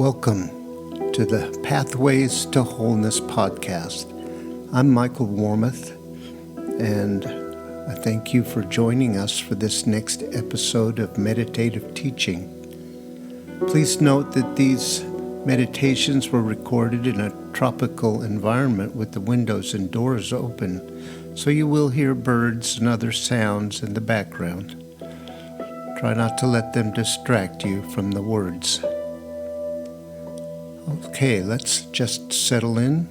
Welcome to the Pathways to Wholeness podcast. I'm Michael Warmoth, and I thank you for joining us for this next episode of meditative teaching. Please note that these meditations were recorded in a tropical environment with the windows and doors open, so you will hear birds and other sounds in the background. Try not to let them distract you from the words. Okay, let's just settle in,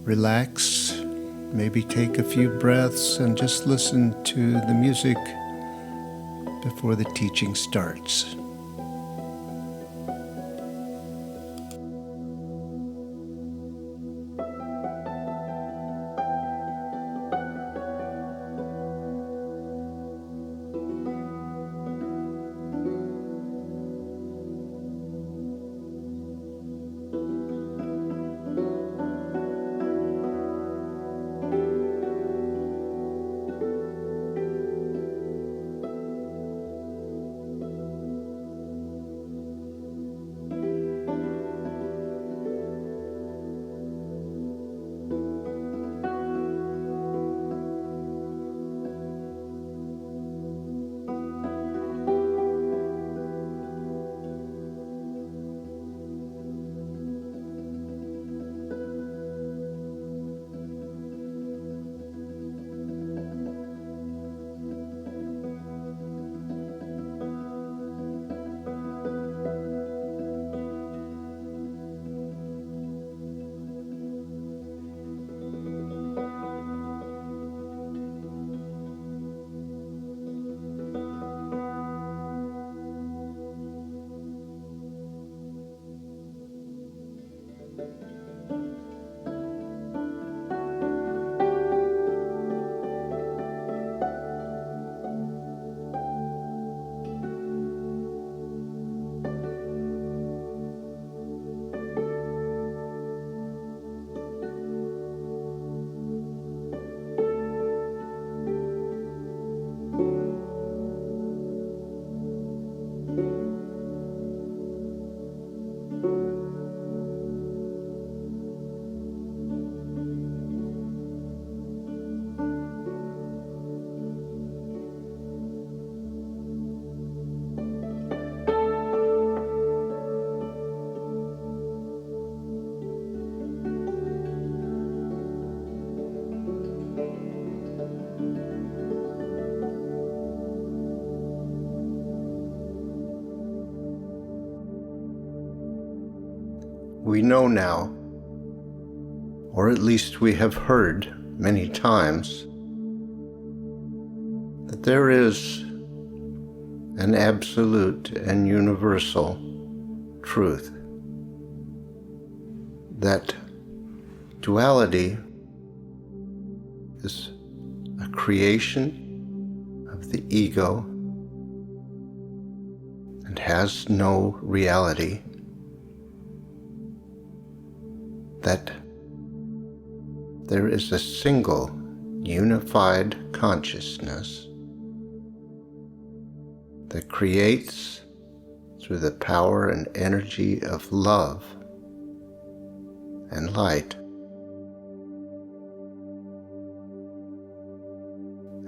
relax, maybe take a few breaths and just listen to the music before the teaching starts. We know now, or at least we have heard many times, that there is an absolute and universal truth. That duality is a creation of the ego and has no reality. That there is a single unified consciousness that creates through the power and energy of love and light,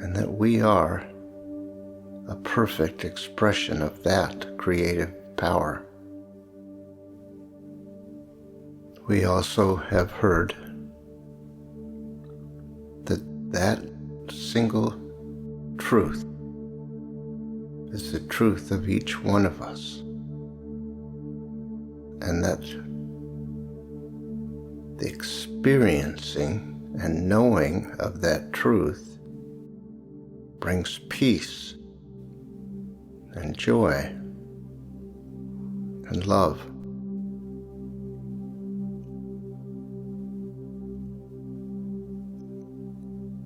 and that we are a perfect expression of that creative power. We also have heard that that single truth is the truth of each one of us, and that the experiencing and knowing of that truth brings peace and joy and love.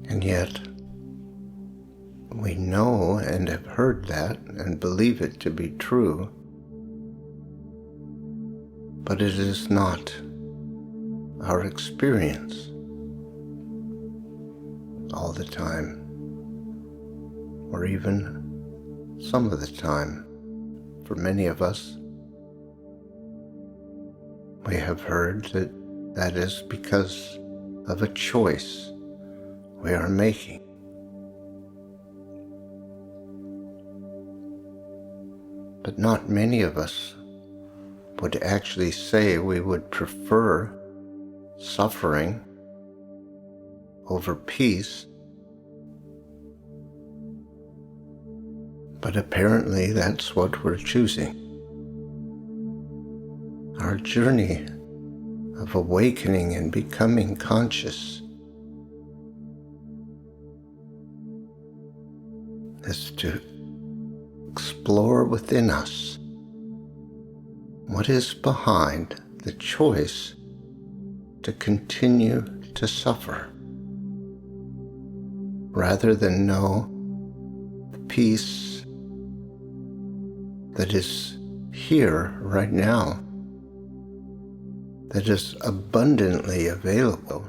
And yet, we know and have heard that and believe it to be true, but it is not our experience all the time, or even some of the time for many of us. We have heard that that is because of a choice we are making. But not many of us would actually say we would prefer suffering over peace. But apparently that's what we're choosing. Our journey of awakening and becoming conscious is to explore within us what is behind the choice to continue to suffer, rather than know the peace that is here right now, that is abundantly available,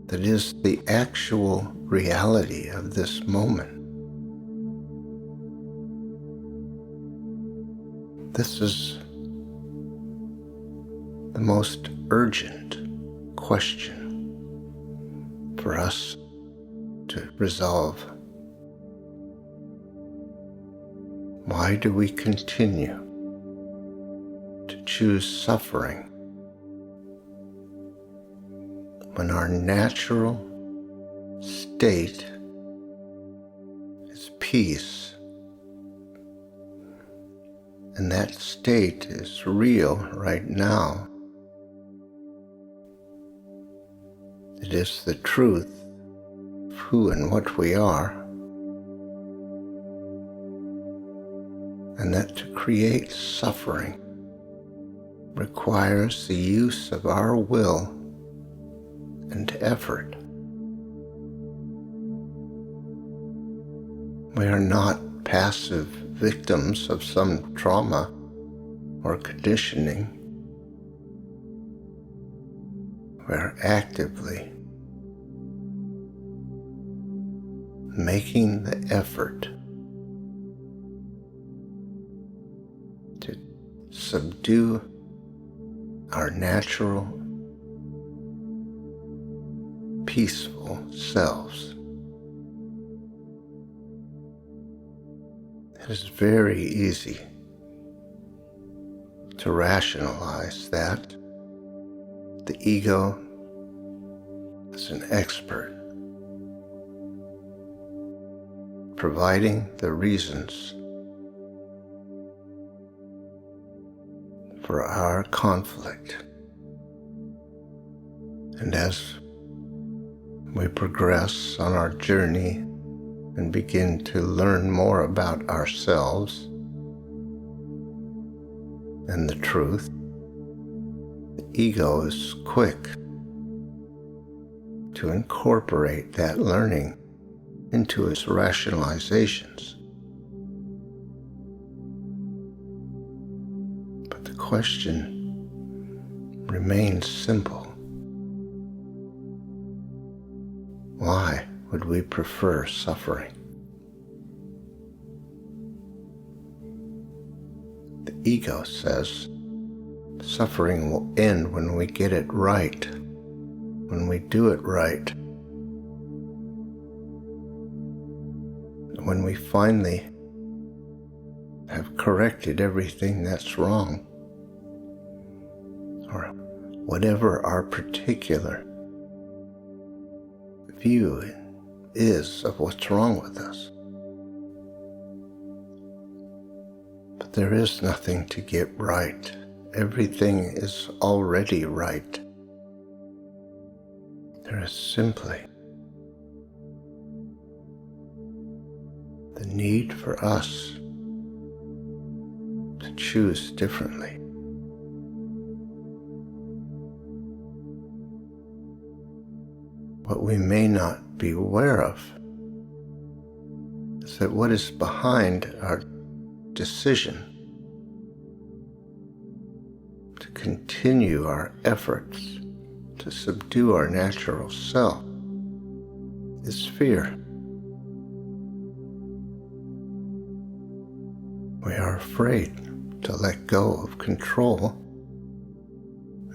that is the actual reality of this moment. This is the most urgent question for us to resolve. Why do we continue to choose suffering when our natural state is peace, and that state is real right now? It is the truth of who and what we are, and that to create suffering requires the use of our will and effort. We are not passive victims of some trauma or conditioning. We are actively making the effort to subdue our natural, peaceful selves. It is very easy to rationalize that. The ego is an expert, providing the reasons for our conflict. And as we progress on our journey and begin to learn more about ourselves and the truth, the ego is quick to incorporate that learning into its rationalizations. But the question remains simple. Why would we prefer suffering? The ego says suffering will end when we get it right, when we do it right, when we finally have corrected everything that's wrong, or whatever our particular view is of what's wrong with us. But there is nothing to get right. Everything is already right. There is simply the need for us to choose differently. What we may not be aware of is that what is behind our decision to continue our efforts to subdue our natural self is fear. We are afraid to let go of control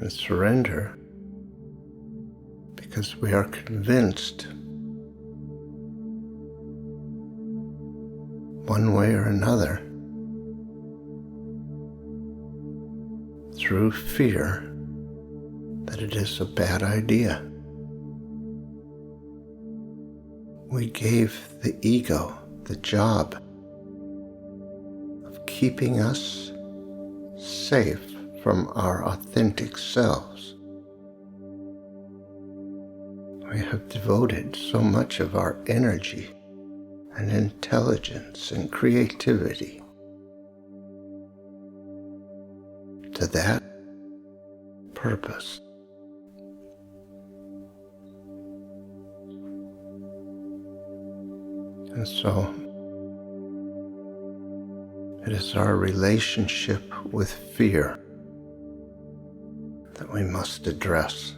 and surrender because we are convinced one way or another through fear that it is a bad idea. We gave the ego the job of keeping us safe from our authentic selves. We have devoted so much of our energy and intelligence and creativity to that purpose. And so it is our relationship with fear that we must address.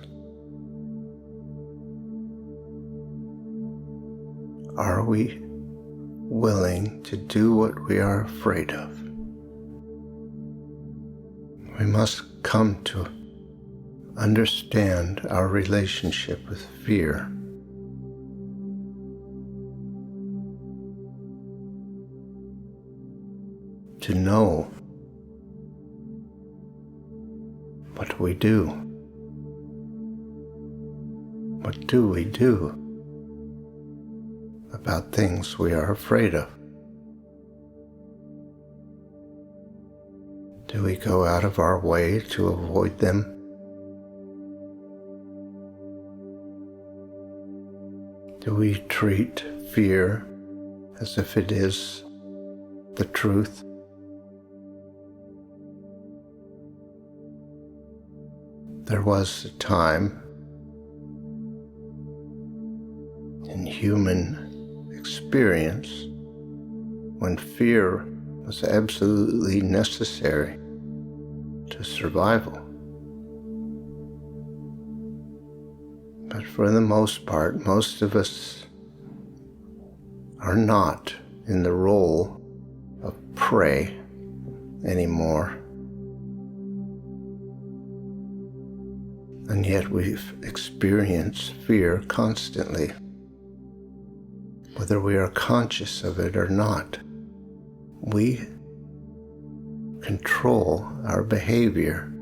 Are we willing to do what we are afraid of? We must come to understand our relationship with fear. To know what we do. What do we do about things we are afraid of? Do we go out of our way to avoid them? Do we treat fear as if it is the truth? There was a time in human experience when fear was absolutely necessary to survival. But for the most part, most of us are not in the role of prey anymore. And yet we've experienced fear constantly, whether we are conscious of it or not. We control our behavior,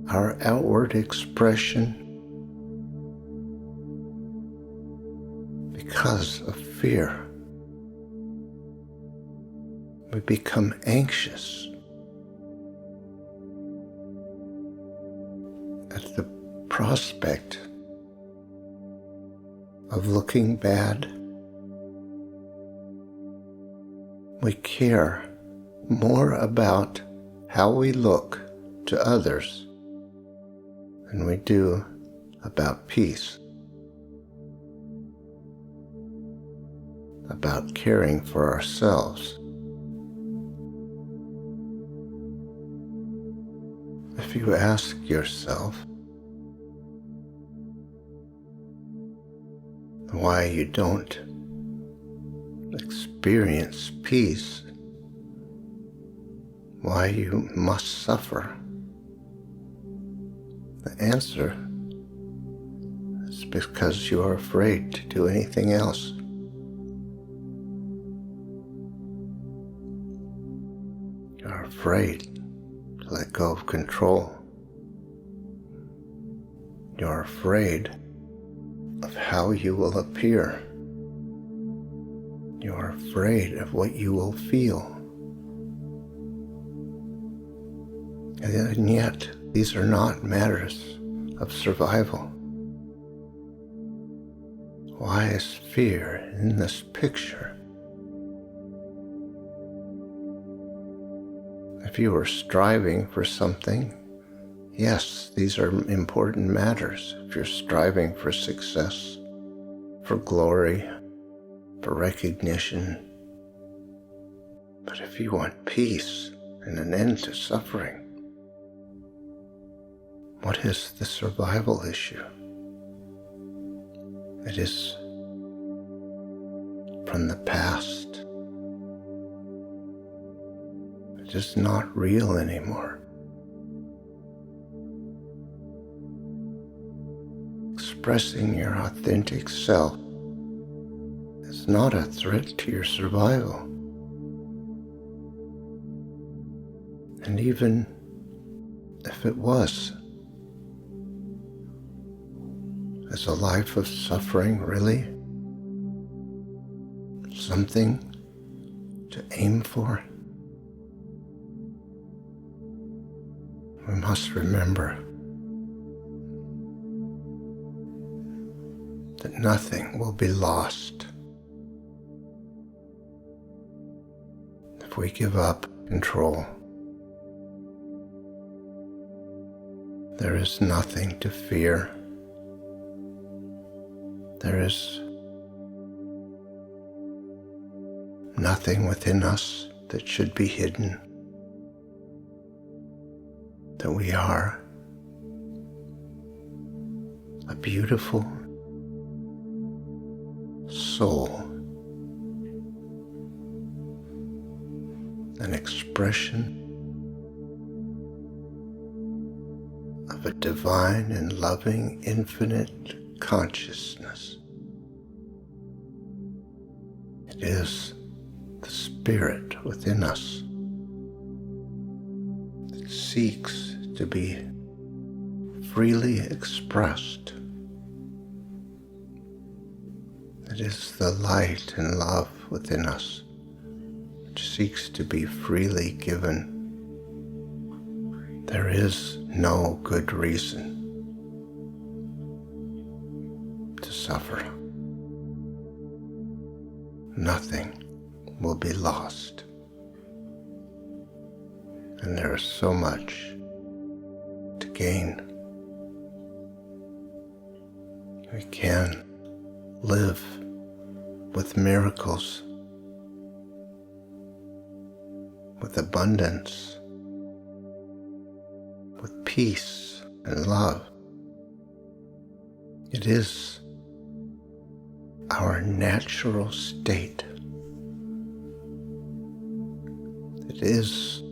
our outward expression, because of fear. We become anxious at the prospect of looking bad. We care more about how we look to others than we do about peace, about caring for ourselves. If you ask yourself why you don't experience peace, why you must suffer, the answer is because you are afraid to do anything else. You're afraid to let go of control. You're afraid of how you will appear. You are afraid of what you will feel. And yet, these are not matters of survival. Why is fear in this picture? If you are striving for something, yes, these are important matters. If you're striving for success, for glory, for recognition. But if you want peace and an end to suffering, what is the survival issue? It is from the past. It is not real anymore. expressing your authentic self is not a threat to your survival. And even if it was, is a life of suffering really something to aim for? We must remember that nothing will be lost if we give up control. There is nothing to fear. There is nothing within us that should be hidden. That we are a beautiful soul, an expression of a divine and loving infinite consciousness. It is the spirit within us that seeks to be freely expressed. It is the light and love within us which seeks to be freely given. There is no good reason to suffer. Nothing will be lost. And there is so much to gain. We can live with miracles, with abundance, with peace and love. It is our natural state. It is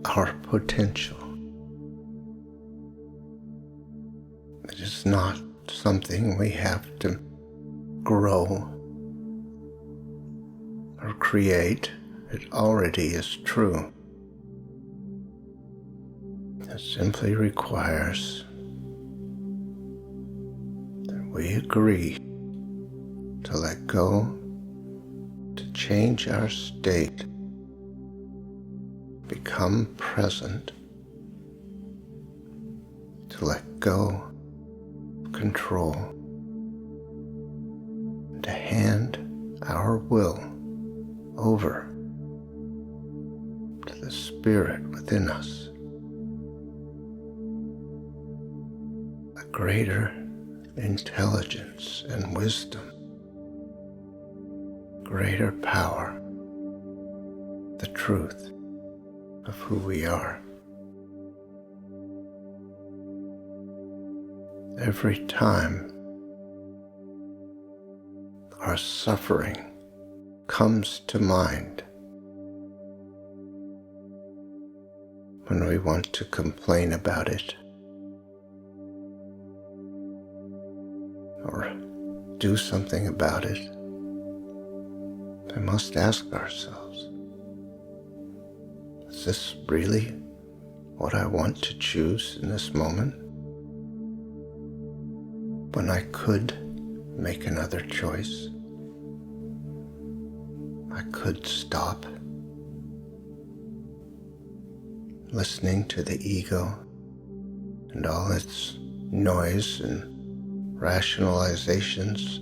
our potential. It is not something we have to grow or create. It already is true. It simply requires that we agree to let go, to change our state, become present, to let go of control, to hand our will over to the spirit within us. A greater intelligence and wisdom, greater power, the truth of who we are. Every time our suffering comes to mind, when we want to complain about it or do something about it, we must ask ourselves, is this really what I want to choose in this moment? When I could make another choice, I could stop listening to the ego and all its noise and rationalizations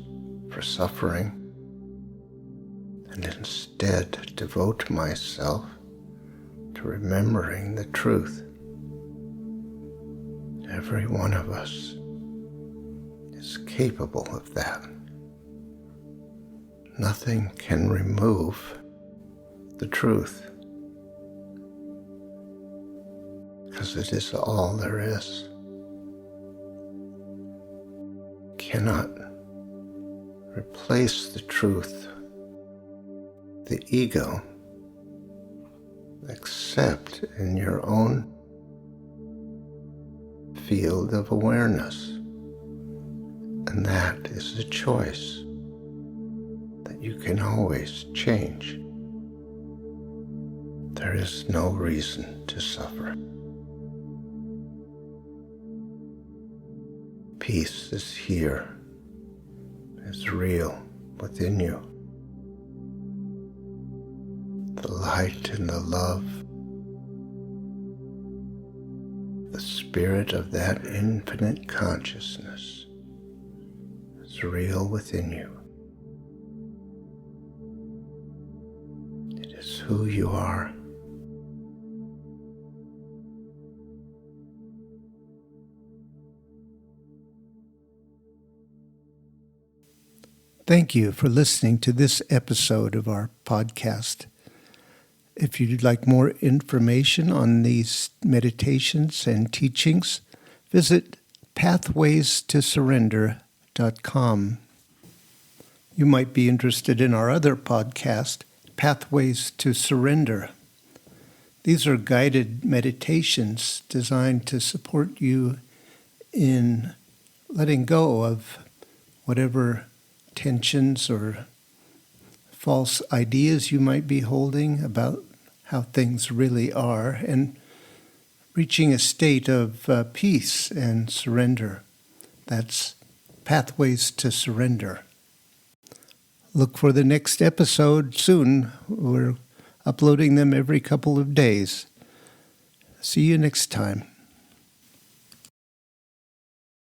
for suffering, and instead devote myself to remembering the truth. Every one of us is capable of that. Nothing can remove the truth, because it is all there is. Cannot replace the truth, the ego, except in your own field of awareness. And that is a choice that you can always change. There is no reason to suffer. Peace is here, is real within you. The light and the love, the spirit of that infinite consciousness is real within you. It is who you are. Thank you for listening to this episode of our podcast. If you'd like more information on these meditations and teachings, visit pathwaystosurrender.com. You might be interested in our other podcast, Pathways to Surrender. These are guided meditations designed to support you in letting go of whatever tensions or false ideas you might be holding about how things really are, and reaching a state of peace and surrender. That's Pathways to Surrender. Look for the next episode soon. We're uploading them every couple of days. See you next time.